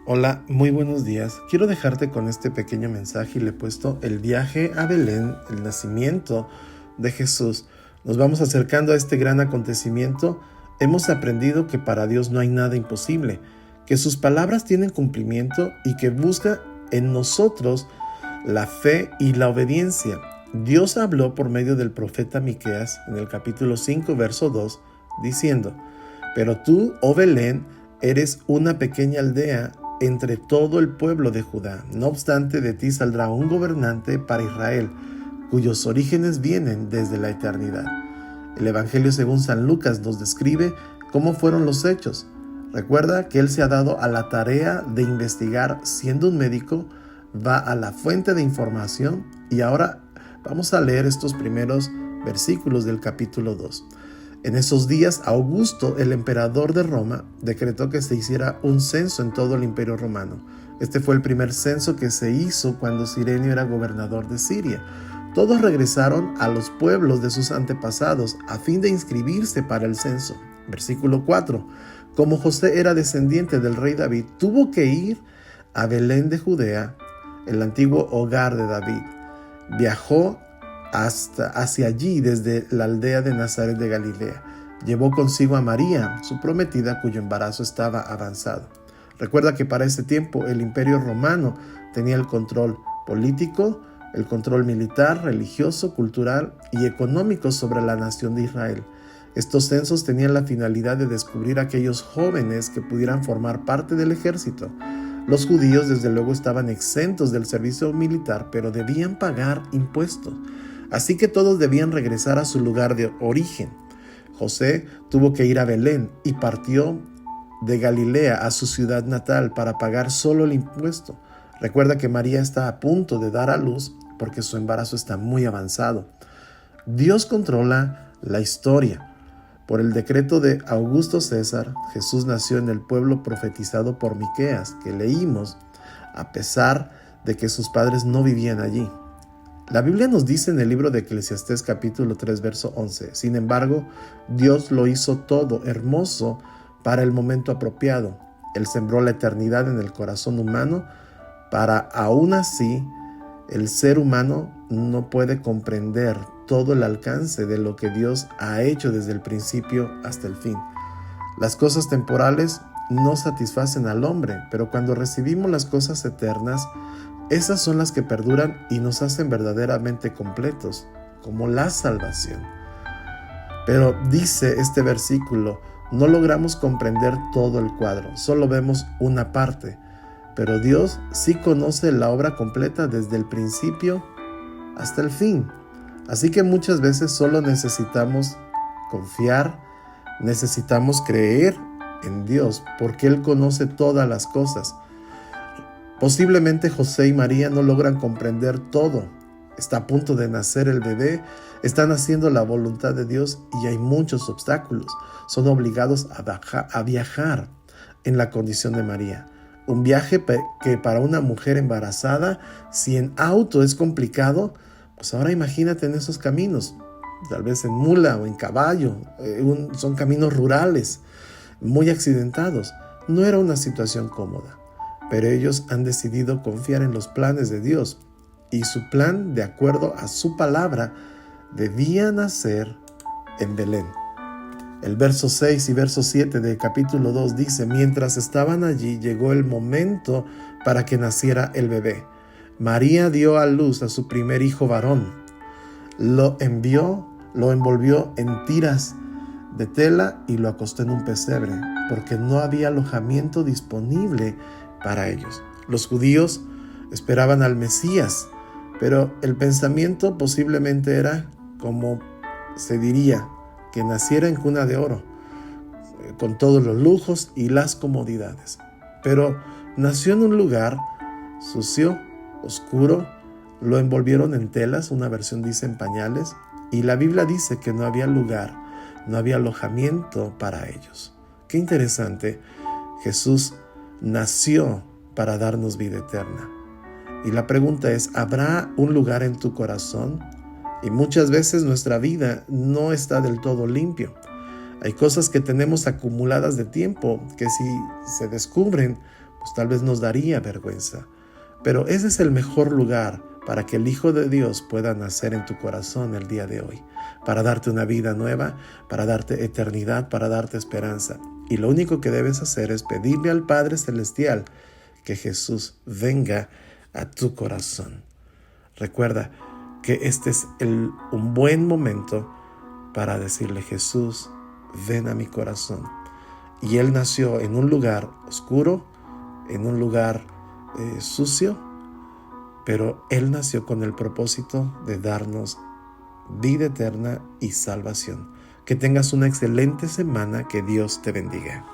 Hola, muy buenos días. Quiero dejarte con este pequeño mensaje y le he puesto el viaje a Belén, el nacimiento de Jesús. Nos vamos acercando a este gran acontecimiento. Hemos aprendido que para Dios no hay nada imposible, que sus palabras tienen cumplimiento y que busca en nosotros la fe y la obediencia. Dios habló por medio del profeta Miqueas en el capítulo 5, verso 2, diciendo: Pero tú, oh Belén, eres una pequeña aldea entre todo el pueblo de Judá. No obstante, de ti saldrá un gobernante para Israel, cuyos orígenes vienen desde la eternidad. El Evangelio según San Lucas nos describe cómo fueron los hechos. Recuerda que él se ha dado a la tarea de investigar. Siendo un médico, va a la fuente de información y ahora vamos a leer estos primeros versículos del capítulo 2. En esos días, Augusto, el emperador de Roma, decretó que se hiciera un censo en todo el imperio romano. Este fue el primer censo que se hizo cuando Cirenio era gobernador de Siria. Todos regresaron a los pueblos de sus antepasados a fin de inscribirse para el censo. Versículo 4. Como José era descendiente del rey David, tuvo que ir a Belén de Judea, el antiguo hogar de David. Viajó hacia allí desde la aldea de Nazaret de Galilea. Llevó consigo a María, su prometida, cuyo embarazo estaba avanzado. Recuerda que para ese tiempo el imperio romano tenía el control político, el control militar, religioso, cultural y económico sobre la nación de Israel. Estos censos tenían la finalidad de descubrir a aquellos jóvenes que pudieran formar parte del ejército. Los judíos desde luego estaban exentos del servicio militar, pero debían pagar impuestos. Así que todos debían regresar a su lugar de origen. José tuvo que ir a Belén y partió de Galilea a su ciudad natal para pagar solo el impuesto. Recuerda que María está a punto de dar a luz porque su embarazo está muy avanzado. Dios controla la historia. Por el decreto de Augusto César, Jesús nació en el pueblo profetizado por Miqueas, que leímos, a pesar de que sus padres no vivían allí. La Biblia nos dice en el libro de Eclesiastés capítulo 3, verso 11, sin embargo, Dios lo hizo todo hermoso para el momento apropiado. Él sembró la eternidad en el corazón humano para aún así el ser humano no puede comprender todo el alcance de lo que Dios ha hecho desde el principio hasta el fin. Las cosas temporales no satisfacen al hombre, pero cuando recibimos las cosas eternas, esas son las que perduran y nos hacen verdaderamente completos, como la salvación. Pero dice este versículo, no logramos comprender todo el cuadro, solo vemos una parte, pero Dios sí conoce la obra completa desde el principio hasta el fin. Así que muchas veces solo necesitamos confiar, necesitamos creer en Dios, porque Él conoce todas las cosas. Posiblemente José y María no logran comprender todo. Está a punto de nacer el bebé, están haciendo la voluntad de Dios y hay muchos obstáculos. Son obligados a viajar en la condición de María. Un viaje que para una mujer embarazada, si en auto es complicado, pues ahora imagínate en esos caminos, tal vez en mula o en caballo, son caminos rurales, muy accidentados. No era una situación cómoda. Pero ellos han decidido confiar en los planes de Dios y su plan, de acuerdo a su palabra, debía nacer en Belén. El verso 6 y verso 7 del capítulo 2 dice: Mientras estaban allí, llegó el momento para que naciera el bebé. María dio a luz a su primer hijo varón. Lo envolvió en tiras de tela y lo acostó en un pesebre, porque no había alojamiento disponible para ellos. Los judíos esperaban al Mesías, pero el pensamiento posiblemente era, como se diría, que naciera en cuna de oro, con todos los lujos y las comodidades. Pero nació en un lugar sucio, oscuro, lo envolvieron en telas, una versión dice en pañales, y la Biblia dice que no había lugar, no había alojamiento para ellos. Qué interesante. Jesús nació para darnos vida eterna. Y la pregunta es, ¿habrá un lugar en tu corazón? Y muchas veces nuestra vida no está del todo limpio. Hay cosas que tenemos acumuladas de tiempo que si se descubren, pues tal vez nos daría vergüenza. Pero ese es el mejor lugar para que el Hijo de Dios pueda nacer en tu corazón el día de hoy, para darte una vida nueva, para darte eternidad, para darte esperanza. Y lo único que debes hacer es pedirle al Padre Celestial que Jesús venga a tu corazón. Recuerda que este es un buen momento para decirle: Jesús, ven a mi corazón. Y Él nació en un lugar oscuro, en un lugar sucio, pero Él nació con el propósito de darnos vida eterna y salvación. Que tengas una excelente semana, que Dios te bendiga.